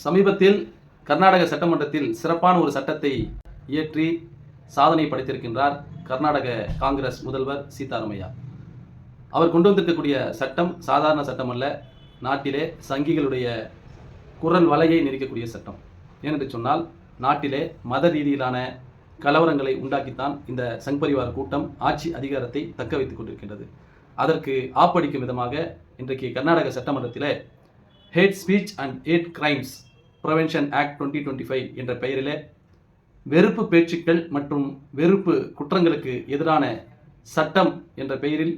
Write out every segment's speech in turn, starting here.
சமீபத்தில் கர்நாடக சட்டமன்றத்தில் சிறப்பான ஒரு சட்டத்தை இயற்றி சாதனை படைத்திருக்கின்றார் கர்நாடக காங்கிரஸ் முதல்வர் சீதாராமையா. அவர் கொண்டு வந்திருக்கக்கூடிய சட்டம் சாதாரண சட்டம் அல்ல, நாட்டிலே சங்கிகளுடைய குரல் வலையை நெரிக்கக்கூடிய சட்டம். ஏனென்று சொன்னால், நாட்டிலே மத ரீதியிலான கலவரங்களை உண்டாக்கித்தான் இந்த சங் பரிவார் கூட்டம் ஆட்சி அதிகாரத்தை தக்க வைத்துக் கொண்டிருக்கின்றது. அதற்கு ஆப்படிக்கும் விதமாக இன்றைக்கு கர்நாடக சட்டமன்றத்தில் hate speech and hate crimes prevention act 2025 என்ற பெயரில் வெறுப்பு பேச்சுக்கள் மற்றும் வெறுப்பு குற்றங்களுக்கு எதிரான சட்டம் என்ற பெயரில்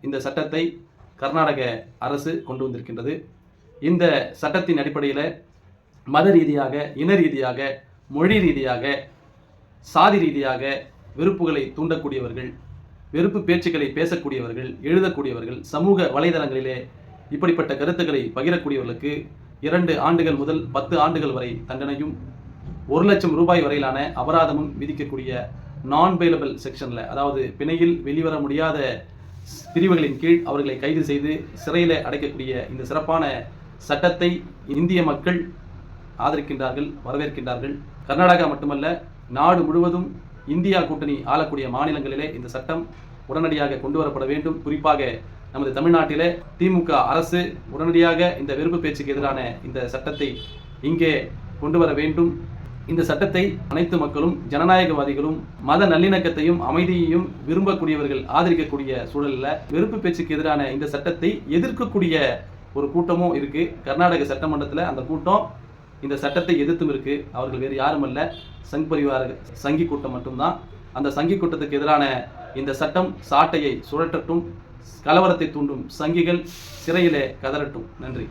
இந்த சட்டத்தை கர்நாடக அரசு கொண்டு வந்திருக்கின்றது. இந்த சட்டத்தின் அடிப்படையில் மத ரீதியாக, இன ரீதியாக, மொழி ரீதியாக, சாதி ரீதியாக வெறுப்புகளை தூண்டக்கூடியவர்கள், வெறுப்பு பேச்சுக்களை பேசக்கூடியவர்கள், எழுதக்கூடியவர்கள், சமூக வலைதளங்களிலே இப்படிப்பட்ட கருத்துக்களை பகிரக்கூடியவர்களுக்கு 2 ஆண்டுகள் முதல் 10 ஆண்டுகள் வரை தண்டனையும் 1 லட்சம் ரூபாய் வரையிலான அபராதமும் விதிக்கக்கூடிய நான் பெயிலபிள் செக்ஷனில், அதாவது பிணையில் வெளிவர முடியாத பிரிவுகளின் கீழ் அவர்களை கைது செய்து சிறையில் அடைக்கக்கூடிய இந்த சிறப்பான சட்டத்தை இந்திய மக்கள் ஆதரிக்கின்றார்கள், வரவேற்கின்றார்கள். கர்நாடகா மட்டுமல்ல, நாடு முழுவதும் இந்தியா கூட்டணி ஆளக்கூடிய மாநிலங்களிலே இந்த சட்டம் உடனடியாக கொண்டு வரப்பட வேண்டும். குறிப்பாக நமது தமிழ்நாட்டிலே திமுக அரசு உடனடியாக இந்த வெறுப்பு பேச்சுக்கு எதிரான இந்த சட்டத்தை இங்கே கொண்டு வர வேண்டும். இந்த சட்டத்தை அனைத்து மக்களும், ஜனநாயகவாதிகளும், மத நல்லிணக்கத்தையும் அமைதியையும் விரும்பக்கூடியவர்கள் ஆதரிக்கக்கூடிய சூழலில் வெறுப்பு பேச்சுக்கு எதிரான இந்த சட்டத்தை எதிர்க்கக்கூடிய ஒரு கூட்டமும் இருக்கு கர்நாடக சட்டமன்றத்தில். அந்த கூட்டம் இந்த சட்டத்தை எதிர்த்தும் இருக்கு. அவர்கள் வேறு யாரும் அல்ல, சங் பரிவார சங்கி கூட்டம் மட்டும்தான். அந்த சங்கி கூட்டத்துக்கு எதிரான இந்த சட்டம் சாட்டையை சுழற்றட்டும், கலவரத்தை தூண்டும் சங்கிகள் சிறையிலே கதறட்டும். நன்றி.